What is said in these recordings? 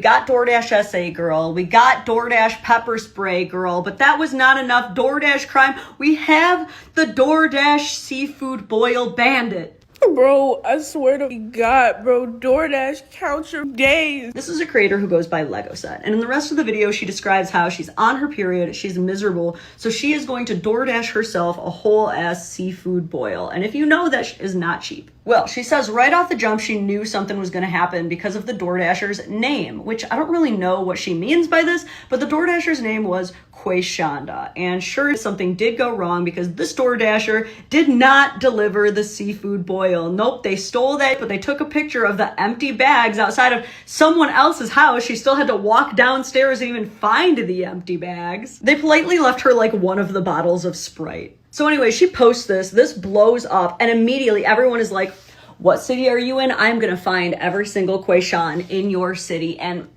got DoorDash SA girl, we got DoorDash pepper spray girl, but that was not enough DoorDash crime. We have the DoorDash seafood boil bandit. Bro, I swear to God, bro, DoorDash counts your days. This is a creator who goes by Lego Set, and in the rest of the video, she describes how she's on her period, she's miserable, so she is going to DoorDash herself a whole ass seafood boil. And if you know, that is not cheap. Well, she says right off the jump she knew something was going to happen because of the DoorDasher's name, which I don't really know what she means by this, but the DoorDasher's name was Quashonda. And sure, something did go wrong because this DoorDasher did not deliver the seafood boil. Nope, they stole that, but they took a picture of the empty bags outside of someone else's house. She still had to walk downstairs and even find the empty bags. They politely left her like one of the bottles of Sprite. So anyway, she posts this blows up, and immediately everyone is like, what city are you in? I'm gonna find every single Quashon in your city. And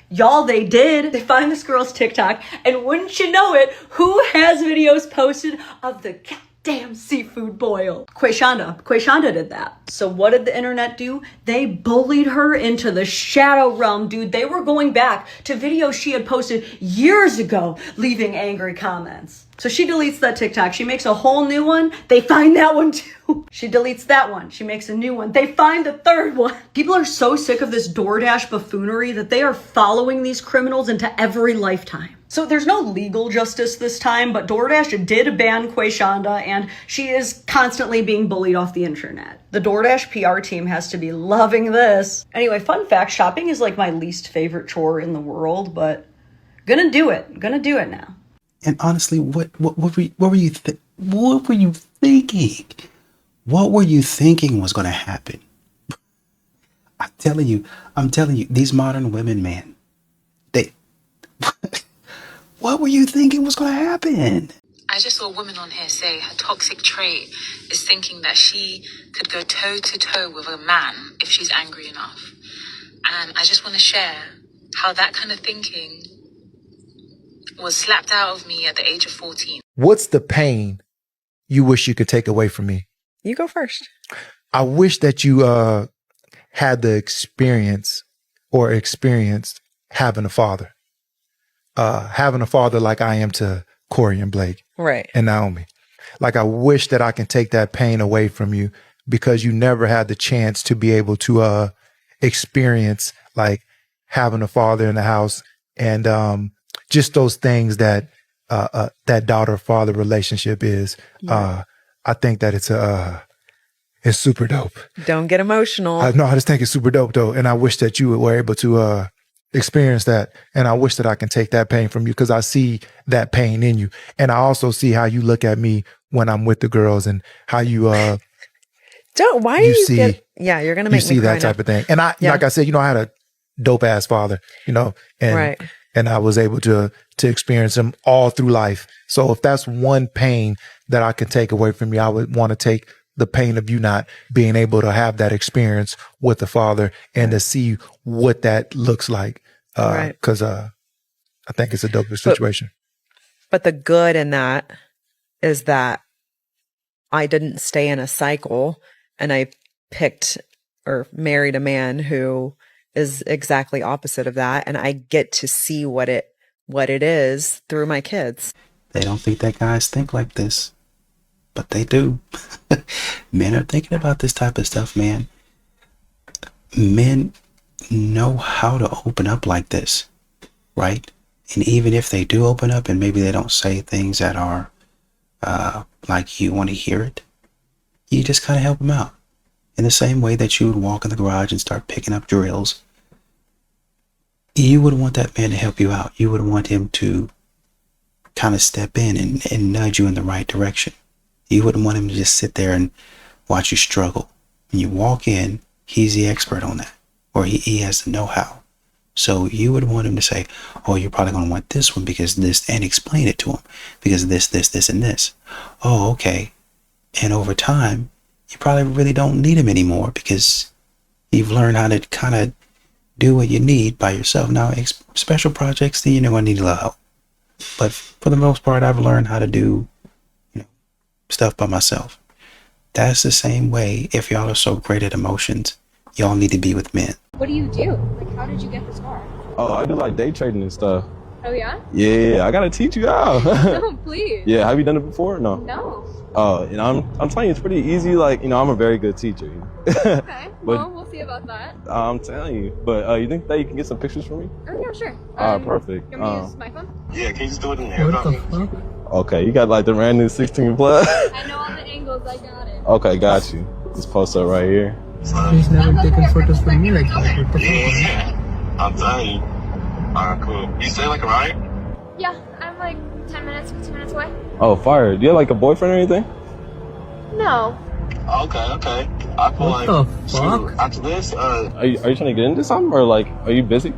y'all, they did. They find this girl's TikTok, and wouldn't you know it, who has videos posted of the goddamn seafood boil? Quashonda. Quashonda did that. So what did the internet do? They bullied her into the shadow realm, dude. They were going back to videos she had posted years ago, leaving angry comments. So she deletes that TikTok. She makes a whole new one. They find that one too. She deletes that one. She makes a new one. They find the third one. People are so sick of this DoorDash buffoonery that they are following these criminals into every lifetime. So there's no legal justice this time, but DoorDash did ban Quashonda, and she is constantly being bullied off the internet. The DoorDash PR team has to be loving this. Anyway, fun fact, shopping is like my least favorite chore in the world, but gonna do it. Gonna do it now. And honestly, what were you thinking? What were you thinking was going to happen? I'm telling you, these modern women, man, what were you thinking was going to happen? I just saw a woman on here say her toxic trait is thinking that she could go toe to toe with a man if she's angry enough. And I just want to share how that kind of thinking was slapped out of me at the age of 14. What's the pain you wish you could take away from me? You go first. I wish that you had the experience or experienced having a father. Having a father like I am to Corey and Blake. Right. And Naomi. Like, I wish that I can take that pain away from you because you never had the chance to be able to experience like having a father in the house and just those things that that daughter-father relationship is. Yeah. I think that it's super dope. Don't get emotional. I just think it's super dope though. And I wish that you were able to experience that. And I wish that I can take that pain from you because I see that pain in you. And I also see how you look at me when I'm with the girls and how you don't, why you do you see, get, yeah, you're going to make me see cry that type now. of thing. And like I said, I had a dope ass father, and right. And I was able to experience them all through life. So if that's one pain that I could take away from you, I would want to take the pain of you not being able to have that experience with the father and to see what that looks like. Right. 'Cause I think it's a dope situation. But the good in that is that I didn't stay in a cycle and I picked or married a man who is exactly opposite of that. And I get to see what it is through my kids. They don't think that guys think like this, but they do. Men are thinking about this type of stuff, man. Men know how to open up like this, right? And even if they do open up and maybe they don't say things that are like you want to hear it, you just kind of help them out. In the same way that you would walk in the garage and start picking up drills, you would want that man to help you out. You would want him to kind of step in and nudge you in the right direction. You wouldn't want him to just sit there and watch you struggle. When you walk in, he's the expert on that, or he has the know-how. So you would want him to say, oh, you're probably going to want this one because this, and explain it to him because this, and this. Oh, okay. And over time, you probably really don't need him anymore because you've learned how to kind of do what you need by yourself. Now, special projects, then you're going to need a little help. But for the most part, I've learned how to do stuff by myself. That's the same way. If y'all are so great at emotions, y'all need to be with men. What do you do? Like, how did you get this far? Oh, I do like day trading and stuff. Oh, yeah? Yeah, I gotta teach you how. No, please. Yeah, have you done it before? No. No. You know, I'm telling you, it's pretty easy. Like, you know, I'm a very good teacher. Okay, well, But- we'll see about that. I'm telling you. But you think that you can get some pictures for me? Oh, yeah, sure. Perfect. You want me to use my phone? Yeah, can you just do it in there? What the fuck? Okay, you got like the brand new 16 plus. I know all the angles, I got it. Okay, got you. Just post up right here. He's never taken photos for me like that. What the fuck? Yeah, I'm telling you. Alright, cool. You stay like around? Yeah, I'm like 10 minutes, 15 minutes away. Oh, fire. Do you have like a boyfriend or anything? No. Okay. I feel What like the fuck? shoot, after this, Are you trying to get into something or like, are you busy?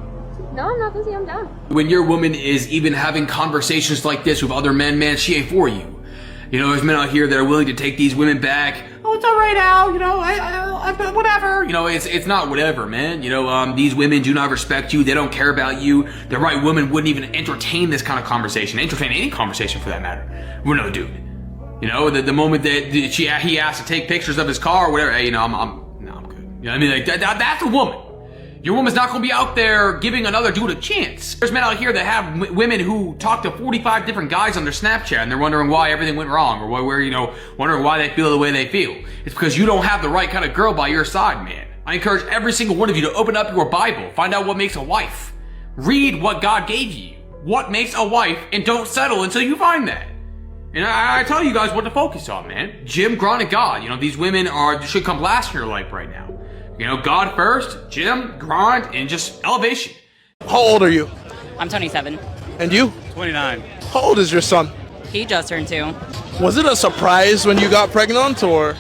No, I'm not busy, I'm down. When your woman is even having conversations like this with other men, man, she ain't for you. You know, there's men out here that are willing to take these women back. Oh, it's all right, Al. You know, I whatever. You know, it's not whatever, man. You know, these women do not respect you. They don't care about you. The right woman wouldn't even entertain this kind of conversation, entertain any conversation for that matter. We're no dude. You know, the moment that he asked to take pictures of his car or whatever, hey, you know, I'm good. You know what I mean? Like that's a woman. Your woman's not going to be out there giving another dude a chance. There's men out here that have women who talk to 45 different guys on their Snapchat and they're wondering why everything went wrong or wondering why they feel the way they feel. It's because you don't have the right kind of girl by your side, man. I encourage every single one of you to open up your Bible, find out what makes a wife. Read what God gave you. What makes a wife, and don't settle until you find that. And I tell you guys what to focus on, man. Gym, grind, and God. You know, these women should come last in your life right now. You know, God first, gym, grind, and just elevation. How old are you? I'm 27. And you? 29. How old is your son? He just turned 2. Was it a surprise when you got pregnant, or?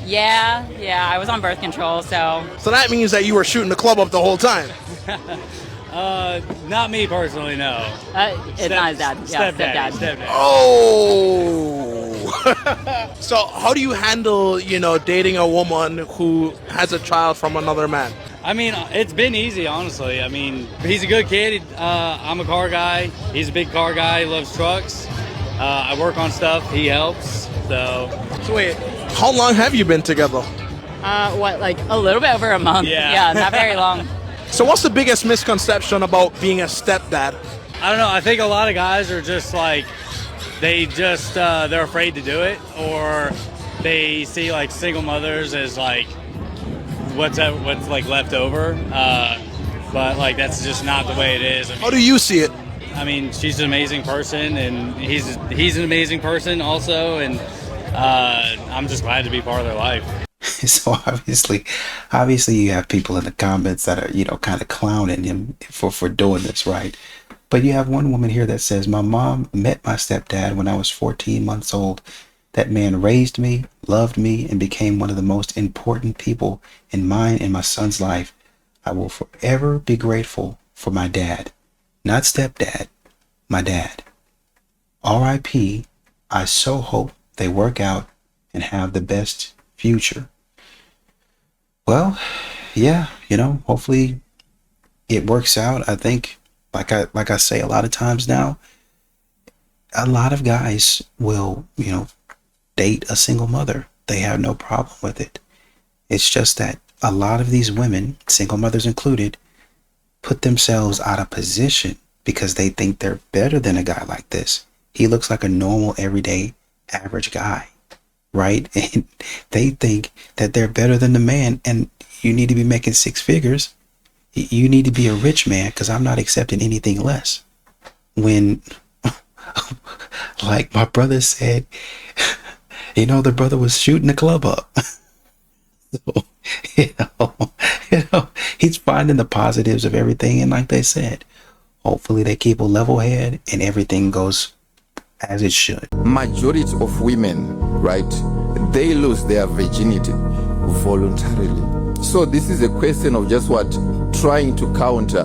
Yeah, I was on birth control, so. So that means that you were shooting the club up the whole time? Not me personally, no. It's not his dad. Yeah, stepdad. Oh! So how do you handle, dating a woman who has a child from another man? I mean, it's been easy, honestly. I mean, he's a good kid. I'm a car guy. He's a big car guy. He loves trucks. I work on stuff. He helps. So wait, how long have you been together? Like a little bit over a month. Yeah, not very long. So what's the biggest misconception about being a stepdad? I don't know. I think a lot of guys are just like, they're afraid to do it, or they see like single mothers as like what's like left over. But like that's just not the way it is. I mean, how do you see it? I mean, she's an amazing person, and he's an amazing person also, and I'm just glad to be part of their life. So obviously you have people in the comments that are, kind of clowning him for doing this, right? But you have one woman here that says, my mom met my stepdad when I was 14 months old. That man raised me, loved me, and became one of the most important people in mine and my son's life. I will forever be grateful for my dad. Not stepdad, my dad. R.I.P. I so hope they work out and have the best future. Well, yeah, hopefully it works out. I think, like I say a lot of times now, a lot of guys will, date a single mother. They have no problem with it. It's just that a lot of these women, single mothers included, put themselves out of position because they think they're better than a guy like this. He looks like a normal, everyday, average guy. Right? And they think that they're better than the man, and you need to be making 6 figures. You need to be a rich man, because I'm not accepting anything less. When, like my brother said, the brother was shooting the club up. So, he's finding the positives of everything, and like they said, hopefully they keep a level head and everything goes as it should. Majority of women, right, they lose their virginity voluntarily. So this is a question of just trying to counter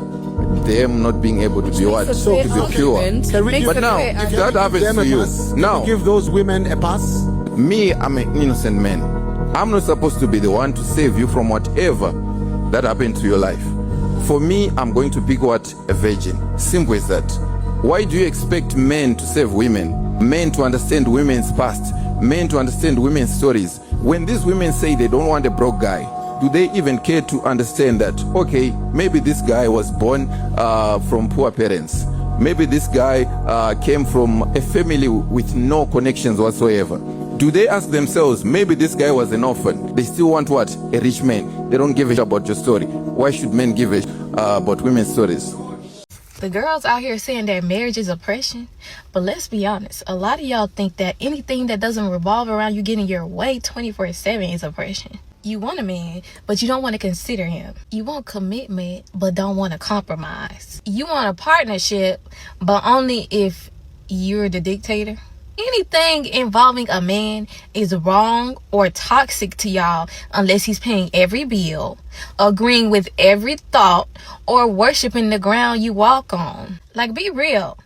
them not being able to be to be pure. But now, if that happens to you, now give those women a pass. Me, I'm an innocent man. I'm not supposed to be the one to save you from whatever that happened to your life. For me, I'm going to pick a virgin. Simple as that. Why do you expect men to save women? Men to understand women's past? Men to understand women's stories? When these women say they don't want a broke guy, do they even care to understand that, okay, maybe this guy was born from poor parents. Maybe this guy came from a family with no connections whatsoever. Do they ask themselves, maybe this guy was an orphan? They still want what? A rich man. They don't give a shit about your story. Why should men give a shit about women's stories? The girls out here saying that marriage is oppression, but let's be honest, a lot of y'all think that anything that doesn't revolve around you getting your way 24/7 is oppression. You want a man, but you don't want to consider him. You want commitment, but don't want to compromise. You want a partnership, but only if you're the dictator. Anything involving a man is wrong or toxic to y'all unless he's paying every bill, agreeing with every thought, or worshiping the ground you walk on. Like, be real.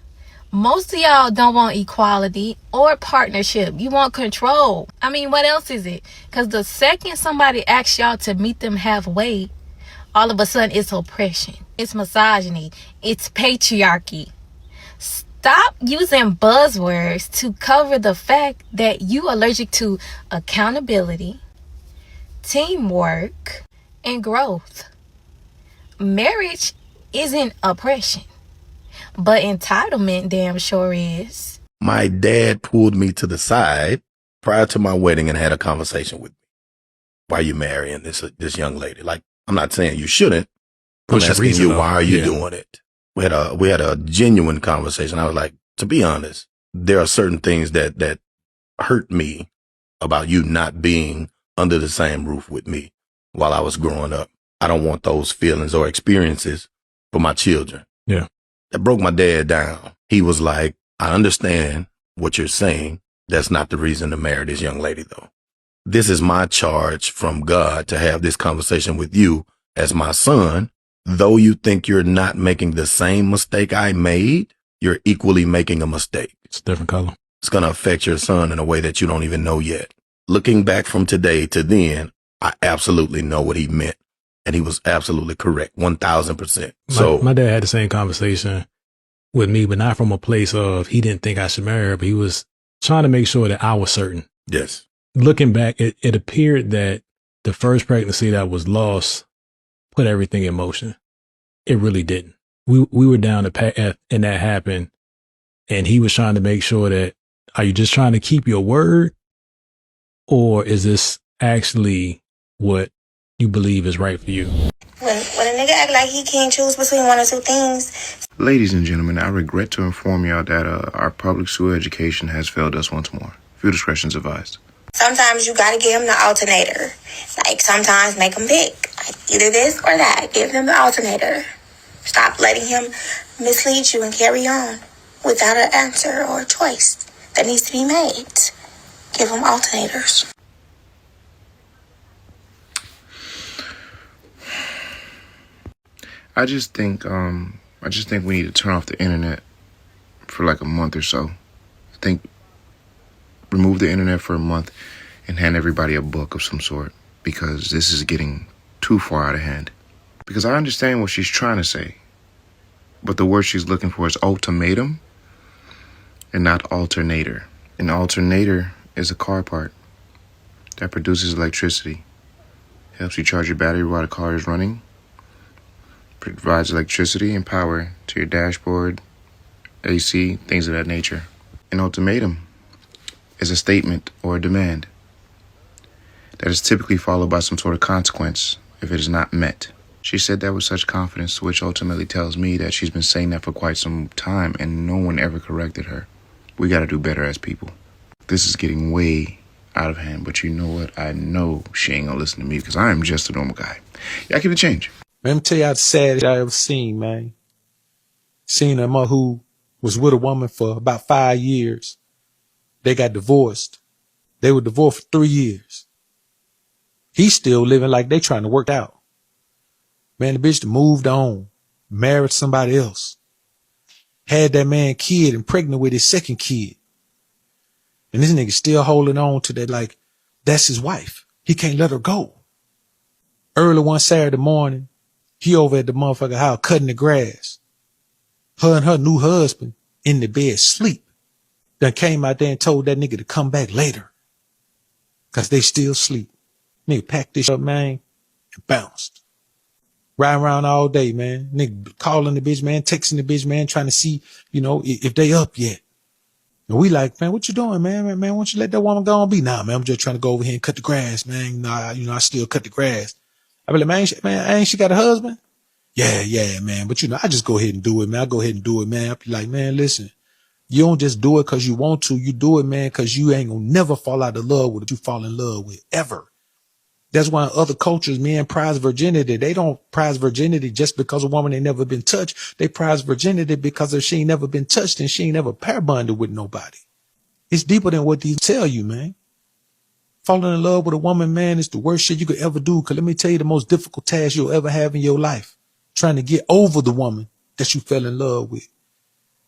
Most of y'all don't want equality or partnership. You want control. I mean, what else is it? Because the second somebody asks y'all to meet them halfway, all of a sudden it's oppression. It's misogyny. It's patriarchy. Stop using buzzwords to cover the fact that you allergic to accountability, teamwork, and growth. Marriage isn't oppression, but entitlement damn sure is. My dad pulled me to the side prior to my wedding and had a conversation with me. Why are you marrying this young lady? Like, I'm not saying you shouldn't. I'm asking you, why are you doing it? We had a genuine conversation. I was like, to be honest, there are certain things that hurt me about you not being under the same roof with me while I was growing up. I don't want those feelings or experiences for my children. Yeah. That broke my dad down. He was like, I understand what you're saying. That's not the reason to marry this young lady, though. This is my charge from God to have this conversation with you as my son. Though you think you're not making the same mistake I made, you're equally making a mistake. It's a different color. It's going to affect your son in a way that you don't even know yet. Looking back from today to then, I absolutely know what he meant. And he was absolutely correct, 1000%. So my dad had the same conversation with me, but not from a place of he didn't think I should marry her, but he was trying to make sure that I was certain. Yes. Looking back, it appeared that the first pregnancy that was lost put everything in motion. It really didn't. We were down the path and that happened, and he was trying to make sure that, are you just trying to keep your word, or is this actually what you believe is right for you? When a nigga act like he can't choose between one or two things. Ladies and gentlemen, I regret to inform y'all that our public school education has failed us once more. Few discretions advised. Sometimes you gotta give him the alternator. Like, sometimes make him pick. Like, either this or that. Give him the alternator. Stop letting him mislead you and carry on without an answer or a choice that needs to be made. Give him alternators. I just think we need to turn off the internet for like a month or so. I think remove the internet for a month and hand everybody a book of some sort, because this is getting too far out of hand. Because I understand what she's trying to say, but the word she's looking for is ultimatum and not alternator. An alternator is a car part that produces electricity, helps you charge your battery while the car is running, provides electricity and power to your dashboard, AC, things of that nature. An ultimatum is a statement or a demand that is typically followed by some sort of consequence if it is not met. She said that with such confidence, which ultimately tells me that she's been saying that for quite some time and no one ever corrected her. We got to do better as people. This is getting way out of hand, but you know what? I know she ain't gonna listen to me because I am just a normal guy. Y'all keep the change. Let me tell y'all the saddest I ever seen, man. Seen a mother who was with a woman for about 5 years. They got divorced. They were divorced for 3 years. He's still living like they trying to work out. Man, the bitch moved on, married somebody else, had that man kid and pregnant with his second kid. And this nigga still holding on to that like that's his wife. He can't let her go. Early one Saturday morning, he over at the motherfucker house cutting the grass. Her and her new husband in the bed sleep. Then came out there and told that nigga to come back later. Cause they still sleep. Nigga packed this up, man, and bounced. Riding around all day, man. Nigga calling the bitch, man, texting the bitch, man, trying to see, if they up yet. And we like, man, what you doing, man? Man, why don't you let that woman go and be? Nah, man, I'm just trying to go over here and cut the grass, man. Nah, I still cut the grass. I be like, ain't she got a husband? Yeah, man. But I just go ahead and do it, man. I go ahead and do it, man. I be like, man, listen, you don't just do it because you want to. You do it, man, because you ain't gonna never fall out of love with what you fall in love with, ever. That's why in other cultures, men prize virginity. They don't prize virginity just because a woman ain't never been touched. They prize virginity because if she ain't never been touched and she ain't never pair bonded with nobody. It's deeper than what these tell you, man. Falling in love with a woman, man, is the worst shit you could ever do. Cause let me tell you the most difficult task you'll ever have in your life. Trying to get over the woman that you fell in love with.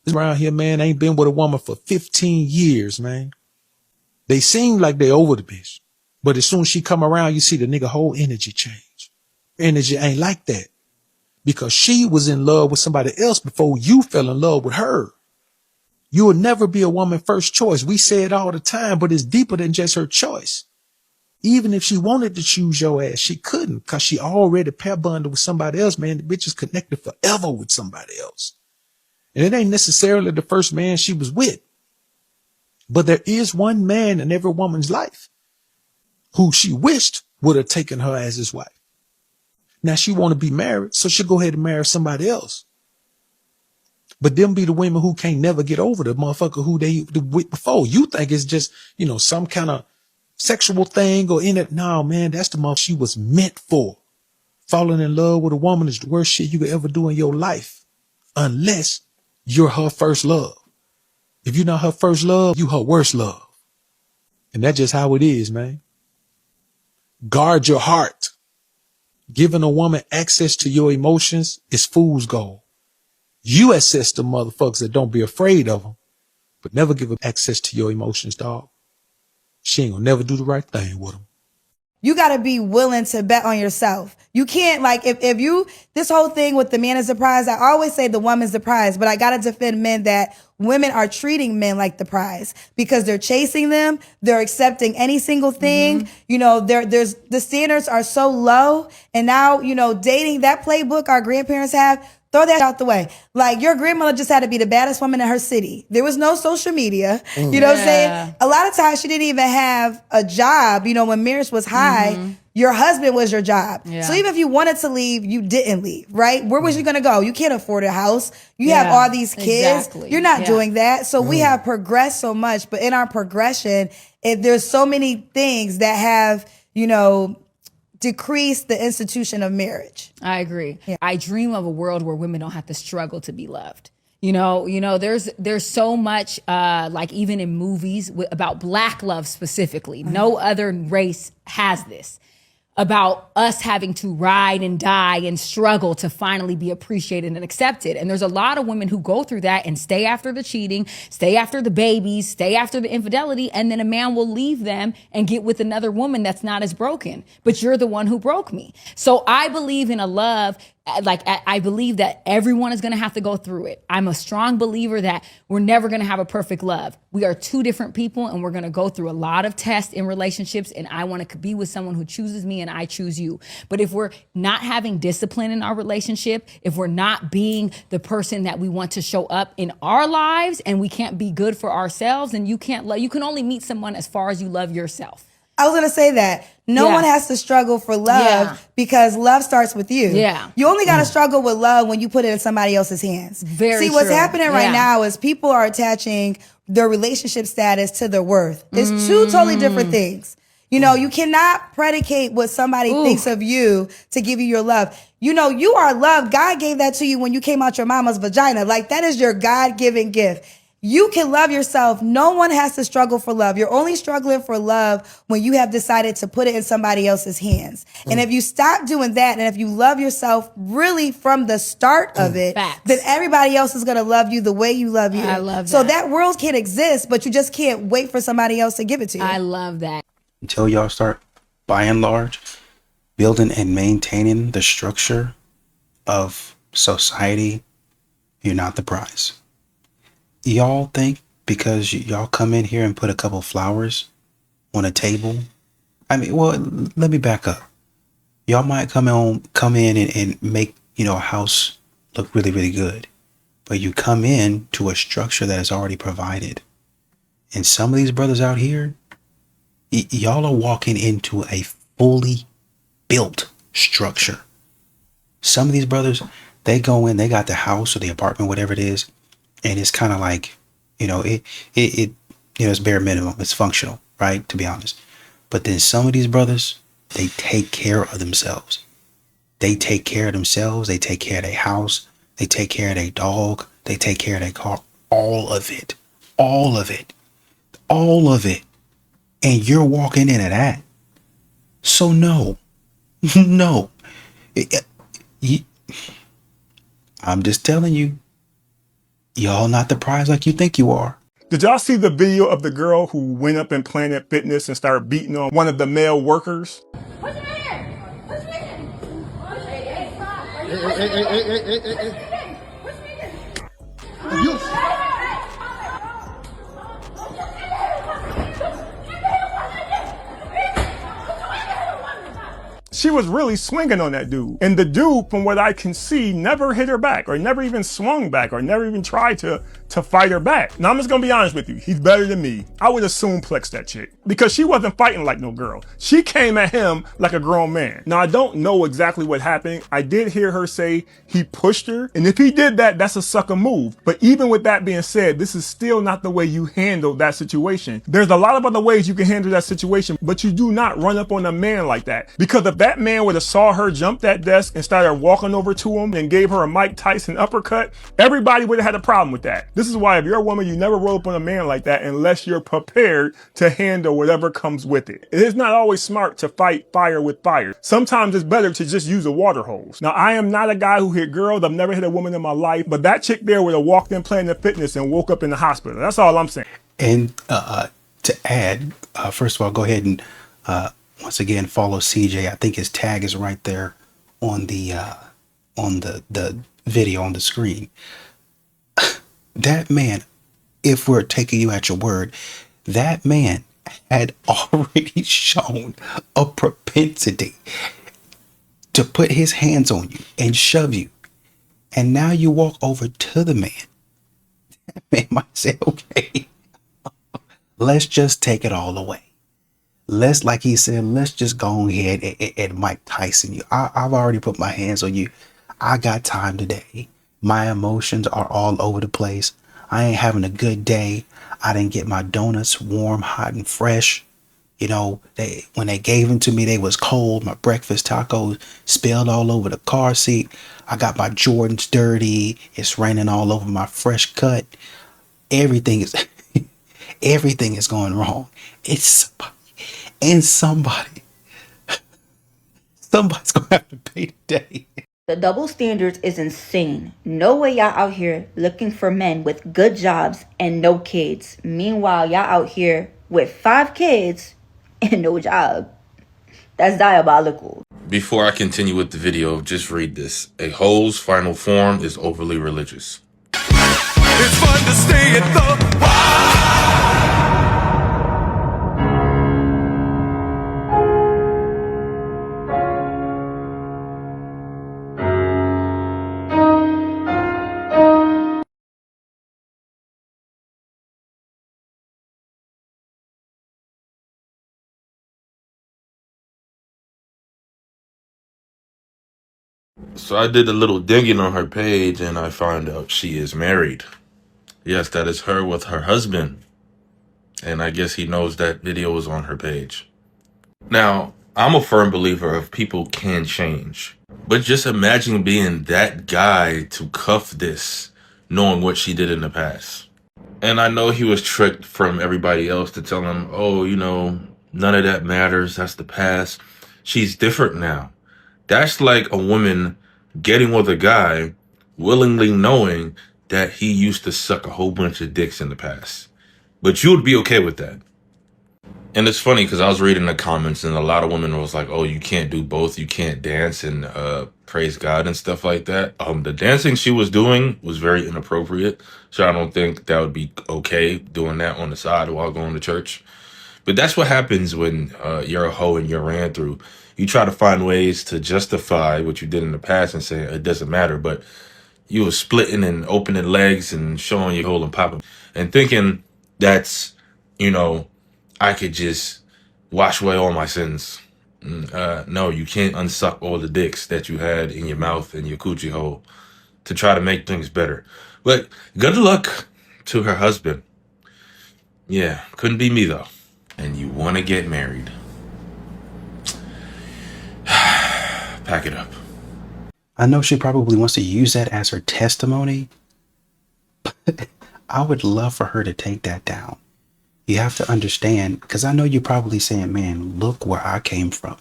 This around here, man, ain't been with a woman for 15 years, man. They seem like they over the bitch. But as soon as she come around, you see the nigga whole energy change. Energy ain't like that. Because she was in love with somebody else before you fell in love with her. You will never be a woman first choice. We say it all the time, but it's deeper than just her choice. Even if she wanted to choose your ass, she couldn't because she already pair bonded with somebody else, man. The bitch is connected forever with somebody else. And it ain't necessarily the first man she was with. But there is one man in every woman's life who she wished would have taken her as his wife. Now she want to be married, so she'll go ahead and marry somebody else. But them be the women who can't never get over the motherfucker who they with before. You think it's just, some kind of sexual thing or in it. No, man, that's the motherfucker she was meant for. Falling in love with a woman is the worst shit you could ever do in your life. Unless you're her first love. If you're not her first love, you her worst love. And that's just how it is, man. Guard your heart. Giving a woman access to your emotions is fool's gold. You assess the motherfuckers that don't be afraid of them, but never give them access to your emotions, dog. She ain't gonna never do the right thing with them. You got to be willing to bet on yourself. You can't this whole thing with the man is the prize. I always say the woman's the prize, but I got to defend men that women are treating men like the prize because they're chasing them. They're accepting any single thing. There's the standards are so low. And now, dating that playbook our grandparents have, throw that out the way. Like your grandmother just had to be the baddest woman in her city. There was no social media. You know what I'm saying? A lot of times she didn't even have a job. When marriage was high, your husband was your job. Yeah. So even if you wanted to leave, you didn't leave, right? Where was you going to go? You can't afford a house. You have all these kids. Exactly. You're not doing that. So we have progressed so much, but in our progression, there's so many things that have, decrease the institution of marriage. I agree. Yeah. I dream of a world where women don't have to struggle to be loved. There's so much, like even in movies about Black love specifically. No other race has this. About us having to ride and die and struggle to finally be appreciated and accepted. And there's a lot of women who go through that and stay after the cheating, stay after the babies, stay after the infidelity, and then a man will leave them and get with another woman that's not as broken. But you're the one who broke me. So I believe in a love, I believe that everyone is going to have to go through it. I'm a strong believer that we're never going to have a perfect love. We are two different people and we're going to go through a lot of tests in relationships, and I want to be with someone who chooses me and I choose you. But if we're not having discipline in our relationship, if we're not being the person that we want to show up in our lives and we can't be good for ourselves, then you can only meet someone as far as you love yourself. I was going to say that. No one has to struggle for love because love starts with you. Yeah. You only got to struggle with love when you put it in somebody else's hands. See, what's happening right now is people are attaching their relationship status to their worth. It's two totally different things. You cannot predicate what somebody thinks of you to give you your love. You are loved. God gave that to you when you came out your mama's vagina. Like, that is your God-given gift. You can love yourself. No one has to struggle for love. You're only struggling for love when you have decided to put it in somebody else's hands. And if you stop doing that, and if you love yourself really from the start of it, then everybody else is going to love you the way you love you. I love that. So that world can exist, but you just can't wait for somebody else to give it to you. I love that. Until y'all start, by and large, building and maintaining the structure of society, you're not the prize. Y'all think because y'all come in here and put a couple flowers on a table? Let me back up. Y'all might come in and make, a house look really, really good. But you come in to a structure that is already provided. And some of these brothers out here, y'all are walking into a fully built structure. Some of these brothers, they go in, they got the house or the apartment, whatever it is, and it's kind of like, it's bare minimum. It's functional, right? To be honest. But then some of these brothers, they take care of themselves. They take care of themselves. They take care of their house. They take care of their dog. They take care of their car. All of it. All of it. All of it. And you're walking into that. So no. No. I'm just telling you. Y'all not the prize like you think you are. Did y'all see the video of the girl who went up in Planet Fitness and started beating on one of the male workers? What's the matter? What's the matter? She was really swinging on that dude. And the dude, from what I can see, never hit her back or never even swung back or never even tried to fight her back. Now, I'm just gonna be honest with you. He's better than me. I would assume plex that chick because she wasn't fighting like no girl. She came at him like a grown man. Now, I don't know exactly what happened. I did hear her say he pushed her. And if he did that, that's a sucker move. But even with that being said, this is still not the way you handle that situation. There's a lot of other ways you can handle that situation, but you do not run up on a man like that. Because if that man would have saw her jump that desk and started walking over to him and gave her a Mike Tyson uppercut, everybody would have had a problem with that. This is why if you're a woman, you never roll up on a man like that unless you're prepared to handle whatever comes with it. It is not always smart to fight fire with fire. Sometimes it's better to just use a water hose. Now, I am not a guy who hit girls. I've never hit a woman in my life, but that chick there would have walked in Planet Fitness and woke up in the hospital. That's all I'm saying. And to add, first of all, go ahead and once again follow CJ. I think his tag is right there on the video on the screen. That man, if we're taking you at your word, that man had already shown a propensity to put his hands on you and shove you. And now you walk over to the man. That man might say, okay, let's just take it all away. Let's, like he said, let's just go ahead and Mike Tyson you. I've already put my hands on you. I got time today. My emotions are all over the place. I ain't having a good day. I didn't get my donuts warm, hot, and fresh. When they gave them to me, they was cold. My breakfast tacos spilled all over the car seat. I got my Jordans dirty. It's raining all over my fresh cut. Everything is going wrong. Somebody's gonna have to pay today. The double standards is insane. No way y'all out here looking for men with good jobs and no kids. Meanwhile, y'all out here with 5 kids and no job. That's diabolical. Before I continue with the video, just read this. A hoe's final form is overly religious. It's fun to stay at the So I did a little digging on her page and I found out she is married. Yes, that is her with her husband. And I guess he knows that video is on her page. Now, I'm a firm believer of people can change. But just imagine being that guy to cuff this, knowing what she did in the past. And I know he was tricked from everybody else to tell him, oh, none of that matters. That's the past. She's different now. That's like a woman getting with a guy willingly knowing that he used to suck a whole bunch of dicks in the past. But you would be okay with that. And it's funny because I was reading the comments and a lot of women was like, oh, you can't do both. You can't dance and praise God and stuff like that. The dancing she was doing was very inappropriate. So I don't think that would be okay doing that on the side while going to church. But that's what happens when you're a hoe and you're ran through. You try to find ways to justify what you did in the past and say it doesn't matter. But you were splitting and opening legs and showing your hole and popping and thinking that's, I could just wash away all my sins. No, you can't unsuck all the dicks that you had in your mouth and your coochie hole to try to make things better. But good luck to her husband. Yeah, couldn't be me though. And you want to get married. Pack it up. I know she probably wants to use that as her testimony, but I would love for her to take that down. You have to understand, because I know you're probably saying, man, look where I came from.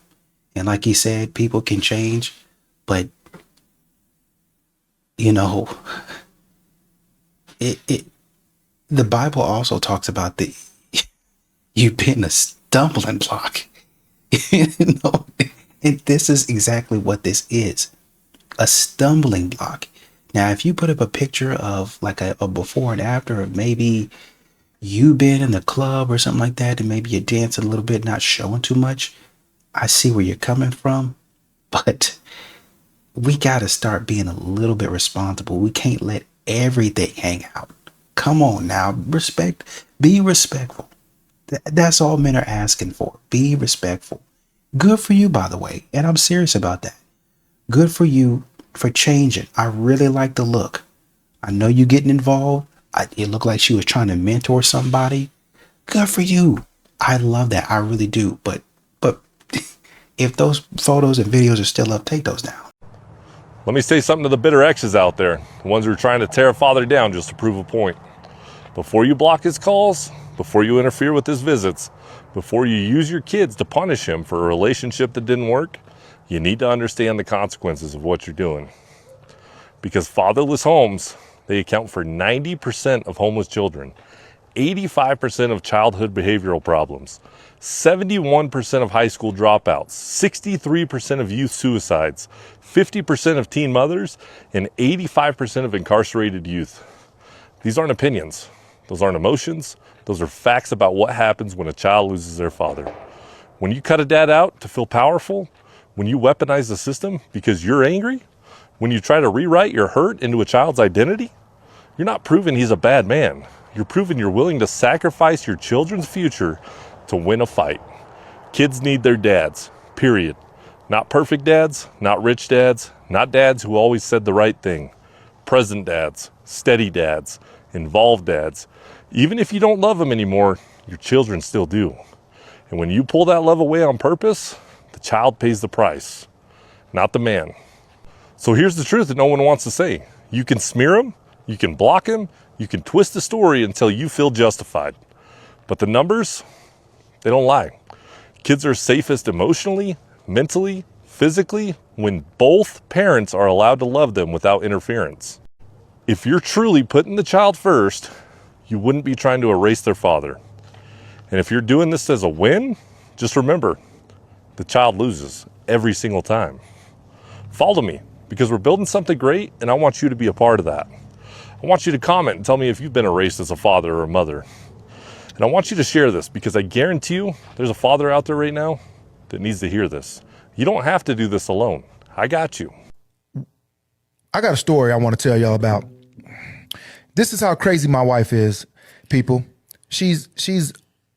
And like he said, people can change, but the Bible also talks about you being a stumbling block. And this is exactly what this is. A stumbling block. Now, if you put up a picture of like a before and after of maybe you being in the club or something like that, and maybe you're dancing a little bit, not showing too much, I see where you're coming from, but we got to start being a little bit responsible. We can't let everything hang out. Come on now, be respectful. That's all men are asking for. Be respectful. Good for you, by the way, and I'm serious about that. Good for you for changing. I really like the look. I know you getting involved. It looked like she was trying to mentor somebody. Good for you. I love that. I really do. But if those photos and videos are still up, take those down. Let me say something to the bitter exes out there, the ones who are trying to tear a father down just to prove a point. Before you block his calls, before you interfere with his visits, before you use your kids to punish him for a relationship that didn't work, you need to understand the consequences of what you're doing. Because fatherless homes, they account for 90% of homeless children, 85% of childhood behavioral problems, 71% of high school dropouts, 63% of youth suicides, 50% of teen mothers, and 85% of incarcerated youth. These aren't opinions. Those aren't emotions. Those are facts about what happens when a child loses their father. When you cut a dad out to feel powerful, when you weaponize the system because you're angry, when you try to rewrite your hurt into a child's identity, you're not proving he's a bad man. You're proving you're willing to sacrifice your children's future to win a fight. Kids need their dads, period. Not perfect dads, not rich dads, not dads who always said the right thing. Present dads, steady dads, involved dads. Even if you don't love them anymore, your children still do. And when you pull that love away on purpose, the child pays the price, not the man. So here's the truth that no one wants to say. You can smear him, you can block him, you can twist the story until you feel justified. But the numbers, they don't lie. Kids are safest emotionally, mentally, physically, when both parents are allowed to love them without interference. If you're truly putting the child first, you wouldn't be trying to erase their father. And if you're doing this as a win, just remember, the child loses every single time. Follow me, because we're building something great, and I want you to be a part of that. I want you to comment and tell me if you've been erased as a father or a mother. And I want you to share this, because I guarantee you there's a father out there right now that needs to hear this. You don't have to do this alone. I got you. I got a story I want to tell y'all about. This is how crazy my wife is, people. She's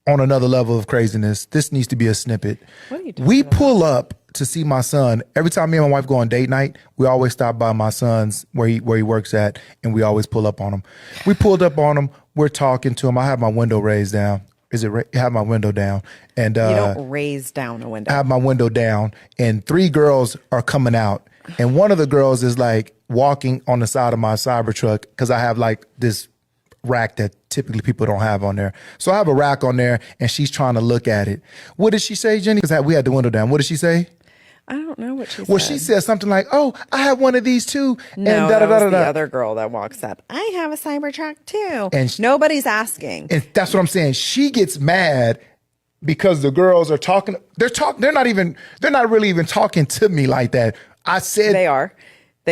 on another level of craziness. This needs to be a snippet. What are you talking We about? pull up to see my son. Every time me and my wife go on date night, we always stop by my son's where he works at, and we always pull up on him. We pulled up on him. We're talking to him. I have my window raised down. I have my window down, and You don't raise down a window. I have my window down, and 3 girls are coming out, and one of the girls is like walking on the side of my Cybertruck because I have like this rack that typically people don't have on there. So I have a rack on there, and she's trying to look at it. What did she say, Jenny? Because we had the window down. What did she say? I don't know what she said. Well, she said something like, "Oh, I have one of these too." No, and that was the other girl that walks up. I have a Cybertruck too. And nobody's asking. And that's what I'm saying. She gets mad because the girls are talking. They're not really even talking to me like that. I said They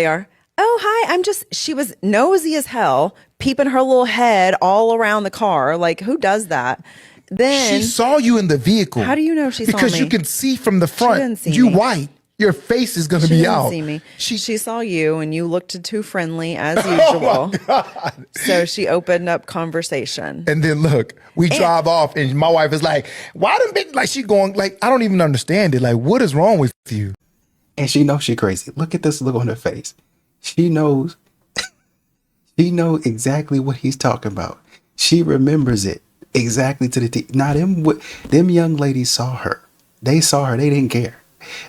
are. Oh, hi. She was nosy as hell, peeping her little head all around the car. Like, who does that? Then she saw you in the vehicle. How do you know she saw me? Because you can see from the She front. didn't see you me. white. Your face is going to She be didn't out. see me. She saw you, and you looked too friendly as Oh usual. my God. So she opened up conversation. And then look, we drive off, and my wife is like, "Why them bitch?" Like she going, like I don't even understand it. Like what is wrong with you? And she knows she crazy. Look at this look on her face. She knows. She knows exactly what he's talking about. She remembers it exactly to the T. Now them young ladies saw her. They saw her. They didn't care.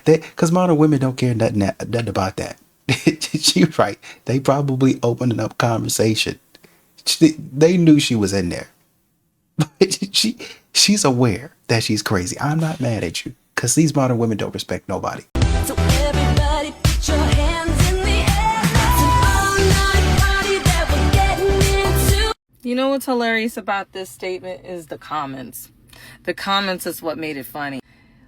Because modern women don't care nothing about that. She's right. They probably opened up conversation. They knew she was in there. But she's aware that she's crazy. I'm not mad at you because these modern women don't respect nobody. So everybody put your hands in the air. It's an all-night party that we're getting into. You know what's hilarious about this statement is the comments. The comments is what made it funny.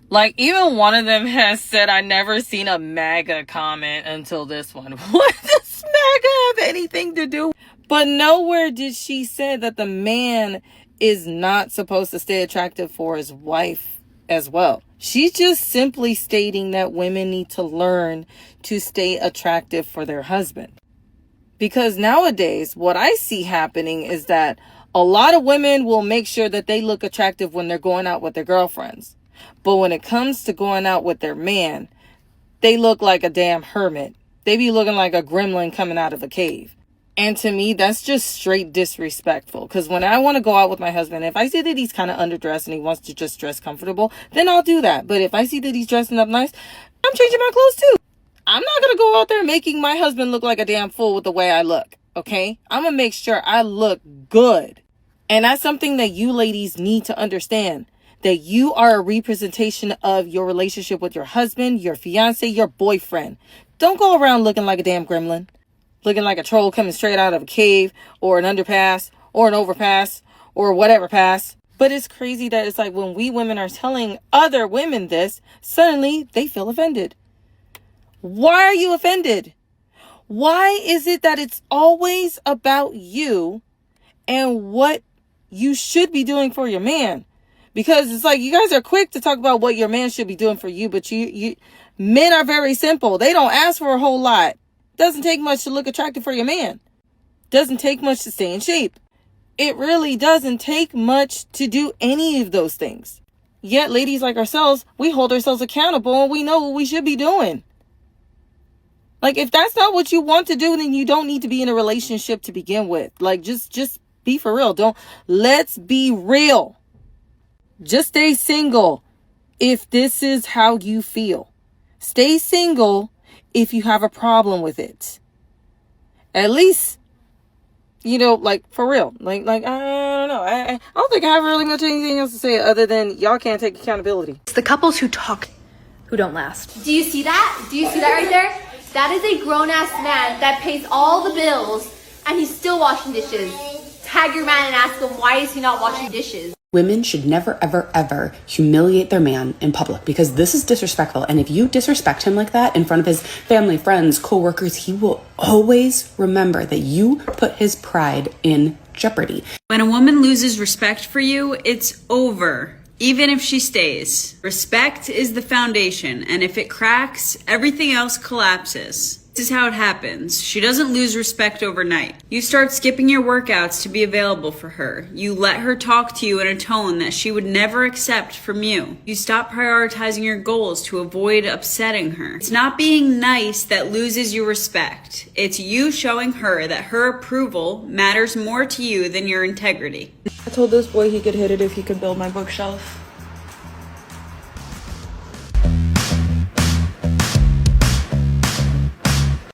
Like, even one of them has said, I never seen a MAGA comment until this one. What does MAGA have anything to do? But nowhere did she say that the man is not supposed to stay attractive for his wife as well. She's just simply stating that women need to learn to stay attractive for their husband. Because nowadays, what I see happening is that a lot of women will make sure that they look attractive when they're going out with their girlfriends. But when it comes to going out with their man, they look like a damn hermit. They be looking like a gremlin coming out of a cave. And to me, that's just straight disrespectful. Because when I want to go out with my husband, if I see that he's kind of underdressed and he wants to just dress comfortable, then I'll do that. But if I see that he's dressing up nice, I'm changing my clothes too. I'm not going to go out there making my husband look like a damn fool with the way I look. Okay? I'm going to make sure I look good. And that's something that you ladies need to understand. That you are a representation of your relationship with your husband, your fiance, your boyfriend. Don't go around looking like a damn gremlin. Looking like a troll coming straight out of a cave or an underpass or an overpass or whatever pass. But it's crazy that it's like when we women are telling other women this, suddenly they feel offended. Why are you offended? Why is it that it's always about you and what you should be doing for your man? Because it's like you guys are quick to talk about what your man should be doing for you, but you men are very simple. They don't ask for a whole lot. Doesn't take much to look attractive for your man. Doesn't take much to stay in shape. It really doesn't take much to do any of those things. Yet ladies like ourselves, we hold ourselves accountable and we know what we should be doing. Like if that's not what you want to do, then you don't need to be in a relationship to begin with. Like just be for real. Let's be real. Just stay single if this is how you feel. Stay single if you have a problem with it. At least, like for real. Like I don't know. I don't think I have really much anything else to say other than y'all can't take accountability. It's the couples who talk who don't last. Do you see that? Do you see that right there? That is a grown-ass man that pays all the bills and he's still washing dishes. Tag your man and ask him why is he not washing dishes. Women should never, ever, ever humiliate their man in public because this is disrespectful. And if you disrespect him like that in front of his family, friends, co-workers, he will always remember that you put his pride in jeopardy. When a woman loses respect for you, it's over. Even if she stays. Respect is the foundation, and if it cracks, everything else collapses. This is how it happens. She doesn't lose respect overnight. You start skipping your workouts to be available for her. You let her talk to you in a tone that she would never accept from you. You stop prioritizing your goals to avoid upsetting her. It's not being nice that loses your respect. It's you showing her that her approval matters more to you than your integrity. I told this boy he could hit it if he could build my bookshelf.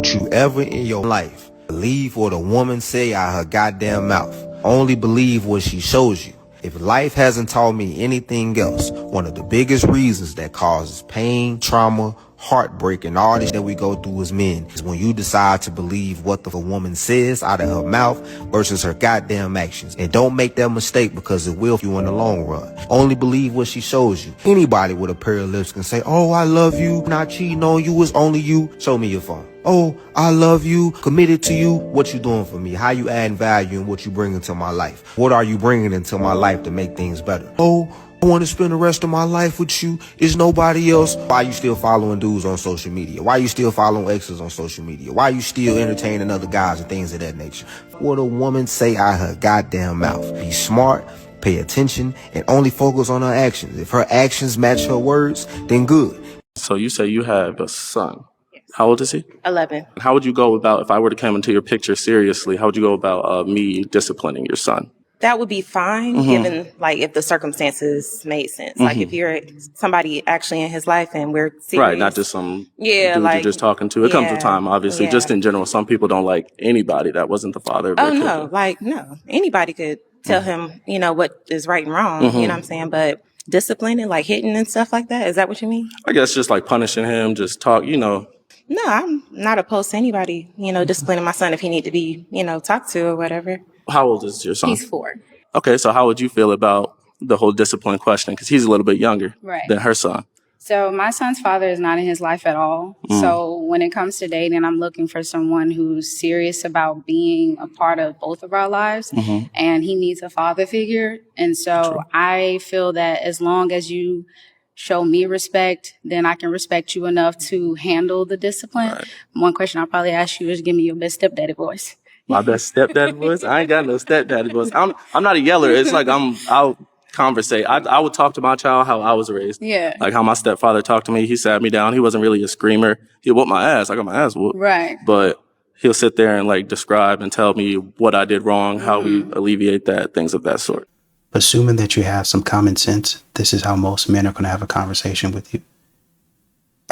You ever in your life believe what a woman say out her goddamn mouth. Only believe what she shows you. If life hasn't taught me anything else, one of the biggest reasons that causes pain, trauma, heartbreak, and all this that we go through as men is when you decide to believe what the woman says out of her mouth versus her goddamn actions. And don't make that mistake, because it will you in the long run. Only believe what she shows you. Anybody with a pair of lips can say, oh, I love you, not cheating on you, it's only you. Show me your phone. Oh, I love you, committed to you. What you doing for me? How you adding value and what you bring into my life? What are you bringing into my life to make things better? Oh, I want to spend the rest of my life with you. Is nobody else? Why you still following dudes on social media? Why you still following exes on social media? Why you still entertaining other guys and things of that nature? What a woman say out her goddamn mouth. Be smart, pay attention, and only focus on her actions. If her actions match her words, then good. So you say you have a son. How old is he? 11. How would you go about, if I were to come into your picture seriously, how would you go about me disciplining your son? That would be fine, given, like, if the circumstances made sense. Like, if you're somebody actually in his life and we're serious. Right, not just some dude like, you're just talking to. It comes with time, obviously. Just in general, some people don't like anybody that wasn't the father of their kid. No. Anybody could tell him, you know, what is right and wrong. You know what I'm saying? But disciplining, like hitting and stuff like that, is that what you mean? I guess just like punishing him, just talk, you know. No, I'm not opposed to anybody, you know, disciplining my son if he need to be, you know, talked to or whatever. How old is your son? He's 4. Okay, so how would you feel about the whole discipline question? Because he's a little bit younger than her son. So my son's father is not in his life at all. So when it comes to dating, I'm looking for someone who's serious about being a part of both of our lives. And he needs a father figure. And so I feel that as long as you show me respect, then I can respect you enough to handle the discipline. One question I'll probably ask you is, give me your best stepdaddy voice. My best stepdaddy voice? I ain't got no stepdaddy voice. I'm not a yeller. It's like I'll conversate. I would talk to my child how I was raised. Yeah. Like how my stepfather talked to me. He sat me down. He wasn't really a screamer. He whooped my ass. I got my ass whooped. Right. But he'll sit there and like describe and tell me what I did wrong, how we alleviate that, things of that sort. Assuming that you have some common sense, this is how most men are going to have a conversation with you.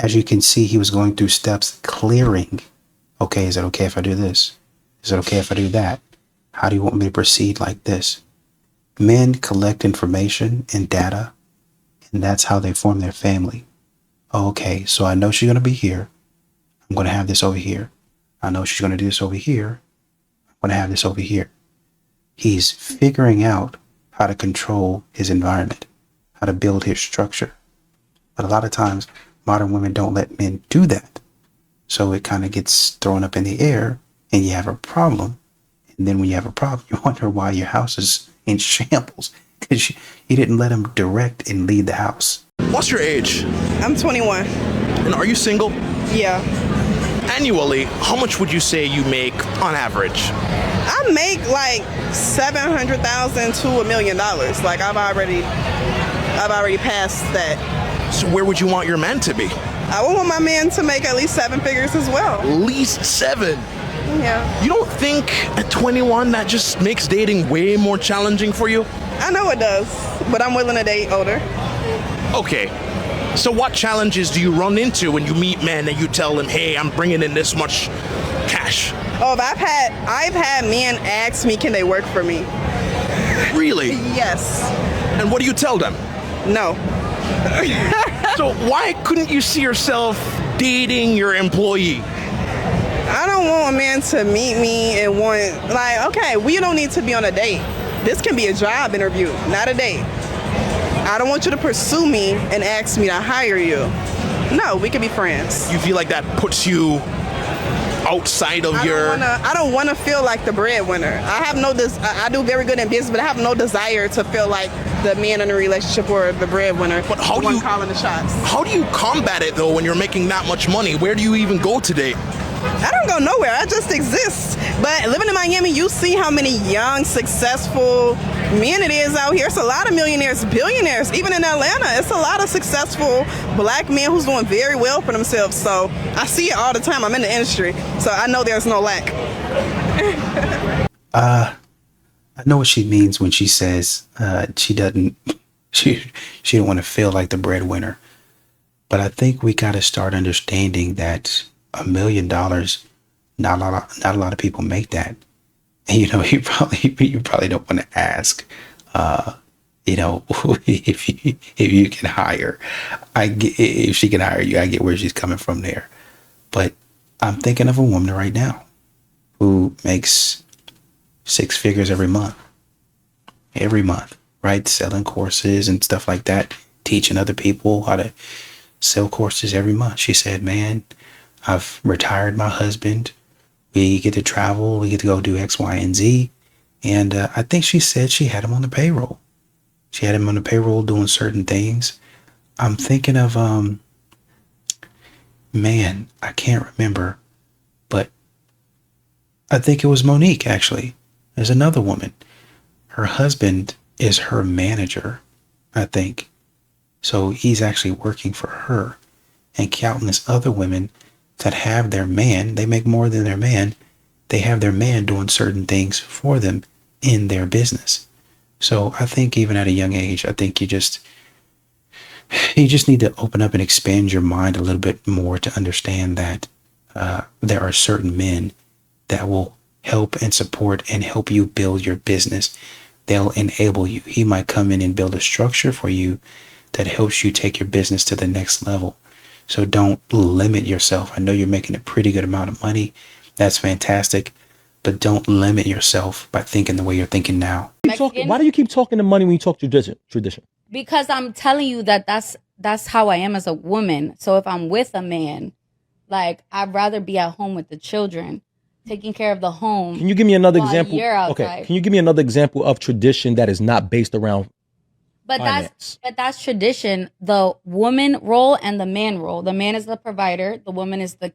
As you can see, he was going through steps clearing. Okay, is it okay if I do this? Is it okay if I do that? How do you want me to proceed like this? Men collect information and data, and that's how they form their family. Okay, so I know she's going to be here. I'm going to have this over here. I know she's going to do this over here. I'm going to have this over here. He's figuring out how to control his environment, how to build his structure. But a lot of times, modern women don't let men do that. So it kind of gets thrown up in the air, and you have a problem. And then when you have a problem, you wonder why your house is in shambles, because you didn't let him direct and lead the house. What's your age? I'm 21. And are you single? Yeah. Annually, how much would you say you make on average? I make like $700,000 to $1 million. Like I've already passed that. So where would you want your man to be? I would want my man to make at least 7 figures as well. At least 7? Yeah. You don't think at 21 that just makes dating way more challenging for you? I know it does, but I'm willing to date older. Okay. So what challenges do you run into when you meet men and you tell them, hey, I'm bringing in this much cash? Oh, I've had men ask me, can they work for me? Really? Yes. And what do you tell them? No. So why couldn't you see yourself dating your employee? I don't want a man to meet me and want, like, okay, we don't need to be on a date. This can be a job interview, not a date. I don't want you to pursue me and ask me to hire you. No, we can be friends. You feel like that puts you outside of I don't want to feel like the breadwinner. I do very good in business, but I have no desire to feel like the man in a relationship or the breadwinner. But how do you calling the shots? How do you combat it though when you're making that much money? Where do you even go today? I don't go nowhere. I just exist. But living in Miami, you see how many young, successful men it is out here. It's a lot of millionaires, billionaires. Even in Atlanta, it's a lot of successful black men who's doing very well for themselves. So I see it all the time. I'm in the industry, so I know there's no lack. I know what she means when she says she don't want to feel like the breadwinner. But I think we got to start understanding that $1 million, not a lot of people make that. And you know, you probably don't want to ask You know, if you can hire, if she can hire you, I get where she's coming from there. But I'm thinking of a woman right now who makes 6 figures every month, right? Selling courses and stuff like that, teaching other people how to sell courses every month. She said, man, I've retired my husband. We get to travel. We get to go do X, Y, and Z. And I think she said she had him on the payroll. She had him on the payroll doing certain things. I'm thinking of, man, I can't remember, but I think it was Monique, actually. There's another woman. Her husband is her manager, I think. So he's actually working for her. And countless other women that have their man, they make more than their man. They have their man doing certain things for them in their business. So I think even at a young age, I think you just need to open up and expand your mind a little bit more to understand that there are certain men that will help and support and help you build your business. They'll enable you. He might come in and build a structure for you that helps you take your business to the next level. So don't limit yourself. I know you're making a pretty good amount of money. That's fantastic. But don't limit yourself by thinking the way you're thinking now. Why do you keep talking to money when you talk tradition? Because I'm telling you that's how I am as a woman. So if I'm with a man, like I'd rather be at home with the children, taking care of the home. Can you give me another while example? you're outside. Okay. Can you give me another example of tradition that is not based around finance? That's tradition. The woman role and the man role. The man is the provider. The woman is the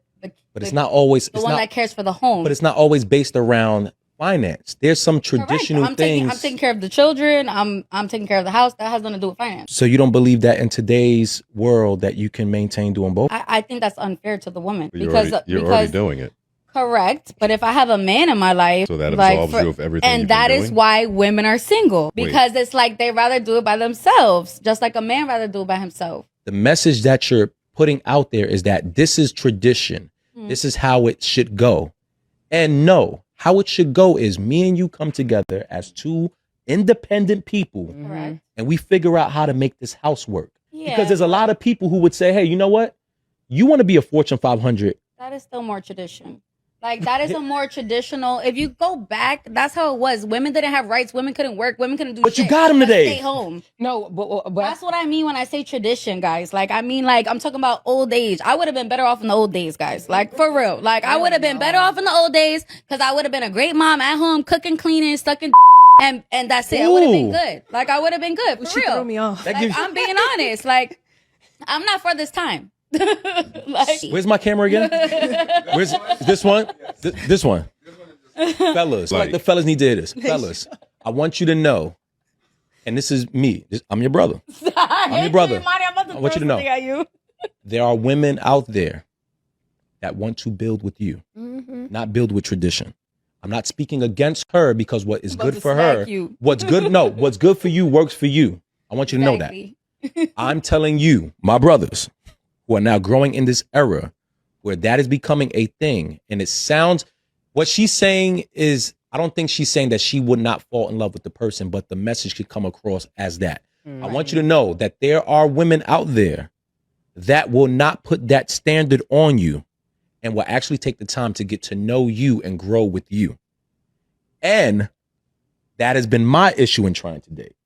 But it's not always the one that cares for the home. But it's not always based around finance. There's some traditional things. I'm taking care of the children. I'm taking care of the house. That has nothing to do with finance. So you don't believe that in today's world that you can maintain doing both? I think that's unfair to the woman You're already doing it. Correct. But if I have a man in my life, So that absolves you of everything and you've that been is doing? why women are single, because it's like they rather do it by themselves, just like a man rather do it by himself. The message that you're putting out there is that this is tradition. This is how it should go. And no, how it should go is me and you come together as two independent people and we figure out how to make this house work. Because there's a lot of people who would say, hey, you know what? You want to be a Fortune 500. That is still more tradition. Like that is a more traditional. If you go back, that's how it was. Women didn't have rights. Women couldn't work. Women couldn't do. But shit. you got 'em Just today. Stay home. No, but that's what I mean when I say tradition, guys. Like I mean, like I'm talking about old age. I would have been better off in the old days, guys. Like for real. Like I would have been better off in the old days because I would have been a great mom at home, cooking, cleaning, sucking, and that's it. I would have been good. Like I would have been good for real. Threw me off. Like, I'm being honest. Like I'm not for this time. Like, Where's my camera again? Where's this one? This one. Fellas, like the fellas need to hear this. Fellas, I want you to know, and this is me. I'm your brother. I'm your brother. I want you to know. There are women out there that want to build with you, not build with tradition. I'm not speaking against her because what is good for her, what's good for you works for you. I want you to know that. I'm telling you, my brothers, who are now growing in this era where that is becoming a thing. And it sounds, what she's saying is, I don't think she's saying that she would not fall in love with the person, but the message could come across as that. I want you to know that there are women out there that will not put that standard on you and will actually take the time to get to know you and grow with you. And that has been my issue in trying to date.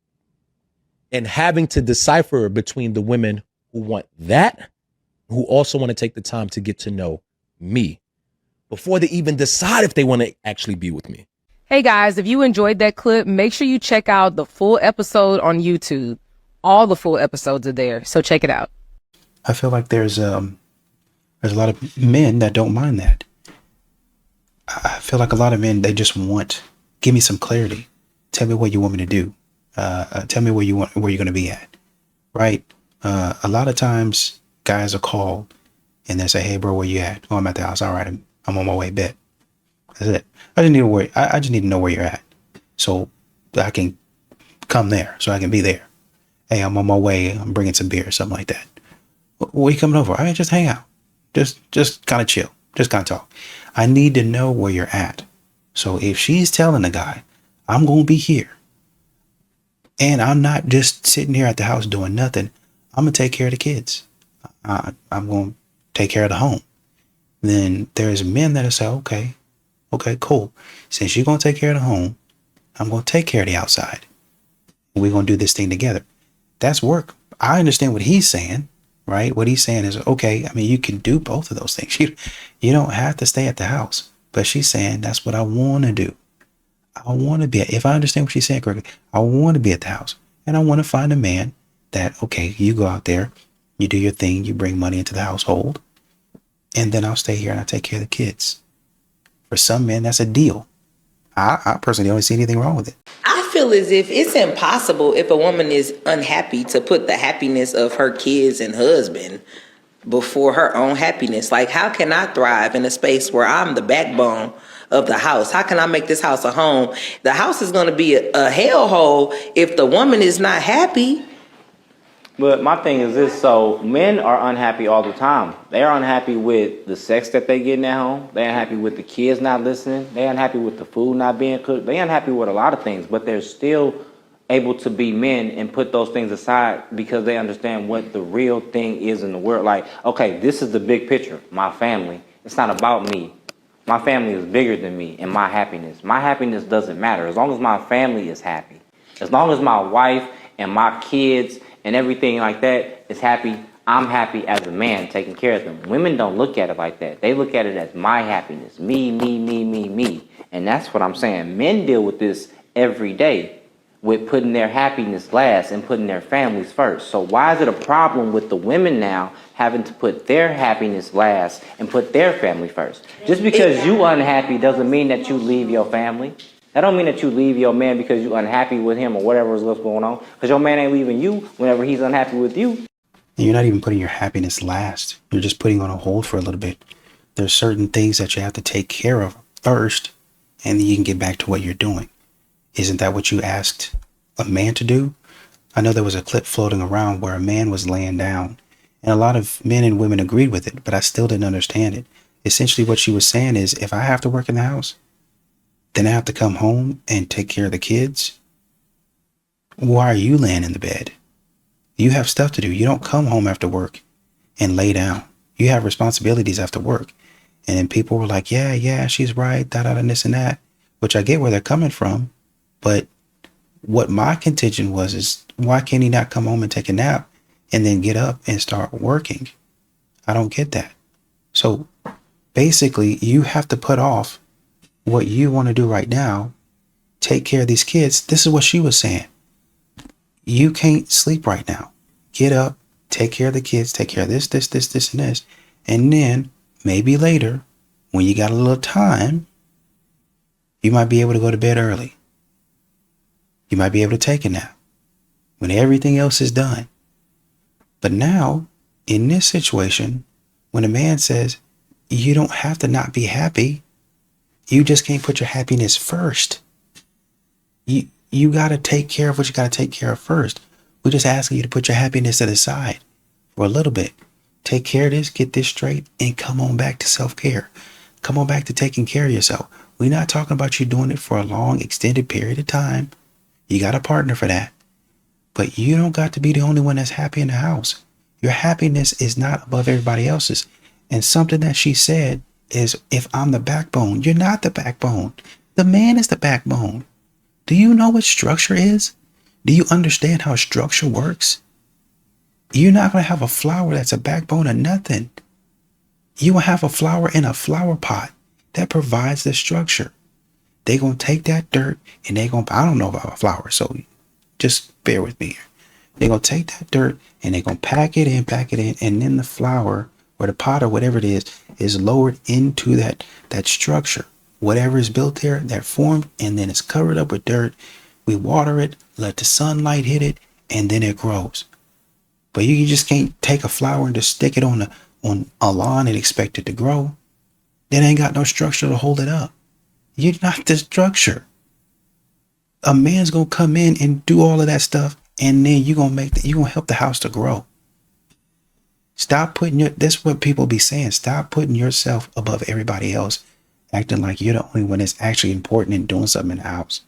And having to decipher between the women who want that, who also want to take the time to get to know me before they even decide if they want to actually be with me. Hey guys, if you enjoyed that clip, make sure you check out the full episode on YouTube. All the full episodes are there, so check it out. I feel like there's a lot of men that don't mind that. I feel like a lot of men, they just want, give me some clarity. Tell me what you want me to do. Tell me where you're going to be at. Right? A lot of times guys are called and they say, hey bro, where you at? Oh, I'm at the house. All right. I'm on my way. Bet. That's it. I just need to know where you're at so I can come there, so I can be there. Hey, I'm on my way. I'm bringing some beer or something like that. Where you coming over? I mean, just hang out. Just kind of chill. Just kind of talk. I need to know where you're at. So if she's telling the guy, I'm going to be here, And I'm not just sitting here at the house doing nothing. I'm going to take care of the kids. I'm going to take care of the home. Then there's men that say, okay, cool. Since you're going to take care of the home, I'm going to take care of the outside. We're going to do this thing together. That's work. I understand what he's saying, right? What he's saying is, okay, I mean, you can do both of those things. You don't have to stay at the house. But she's saying, that's what I want to do. I want to be, if I understand what she's saying correctly, I want to be at the house. And I want to find a man that, okay, you go out there, you do your thing, you bring money into the household, and then I'll stay here and I take care of the kids. For some men, that's a deal. I personally don't see anything wrong with it. I feel as if it's impossible if a woman is unhappy to put the happiness of her kids and husband before her own happiness. Like, how can I thrive in a space where I'm the backbone of the house? How can I make this house a home? The house is going to be a hellhole if the woman is not happy. But my thing is this, so men are unhappy all the time. They're unhappy with the sex that they get in their home. They're unhappy with the kids not listening. They're unhappy with the food not being cooked. They're unhappy with a lot of things, but they're still able to be men and put those things aside because they understand what the real thing is in the world. Like, okay, this is the big picture, my family. It's not about me. My family is bigger than me and my happiness. My happiness doesn't matter as long as my family is happy. As long as my wife and my kids and everything like that is happy, I'm happy as a man taking care of them. Women don't look at it like that. They look at it as my happiness. Me, me, me, me, me. And that's what I'm saying. Men deal with this every day, with putting their happiness last and putting their families first. So why is it a problem with the women now having to put their happiness last and put their family first? Just because you unhappy doesn't mean that you leave your family. That don't mean that you leave your man because you're unhappy with him or whatever is what's going on. Because your man ain't leaving you whenever he's unhappy with you. You're not even putting your happiness last. You're just putting on a hold for a little bit. There's certain things that you have to take care of first, and then you can get back to what you're doing. Isn't that what you asked a man to do? I know there was a clip floating around where a man was laying down, and a lot of men and women agreed with it, but I still didn't understand it. Essentially what she was saying is, if I have to work in the house, then I have to come home and take care of the kids. Why are you laying in the bed? You have stuff to do. You don't come home after work and lay down. You have responsibilities after work. And then people were like, yeah, she's right, and this and that, which I get where they're coming from. But what my contention was is, why can't he not come home and take a nap and then get up and start working? I don't get that. So basically, you have to put off what you want to do right now, take care of these kids. This is what she was saying. You can't sleep right now. Get up, take care of the kids, take care of this, and this. And then maybe later, when you got a little time, you might be able to go to bed early. You might be able to take a nap when everything else is done. But now, in this situation, when a man says, you don't have to not be happy, you just can't put your happiness first. You got to take care of what you got to take care of first. We're just asking you to put your happiness to the side for a little bit. Take care of this, get this straight, and come on back to self-care. Come on back to taking care of yourself. We're not talking about you doing it for a long, extended period of time. You got a partner for that. But you don't got to be the only one that's happy in the house. Your happiness is not above everybody else's. And something that she said is, if I'm the backbone, you're not the backbone. The man is the backbone. Do you know what structure is? Do you understand how structure works? You're not going to have a flower that's a backbone of nothing. You will have a flower in a flower pot that provides the structure. They're going to take that dirt and they're going to, I don't know about a flower, so just bear with me here. They're going to take that dirt and they're going to pack it in, and then the flower or the pot or whatever it is lowered into that structure. Whatever is built there, that formed, and then it's covered up with dirt. We water it, let the sunlight hit it, and then it grows. But you just can't take a flower and just stick it on a lawn and expect it to grow. It ain't got no structure to hold it up. You're not the structure. A man's gonna come in and do all of that stuff, and then you're gonna help the house to grow. Stop putting that's what people be saying. Stop putting yourself above everybody else, acting like you're the only one that's actually important in doing something in the house.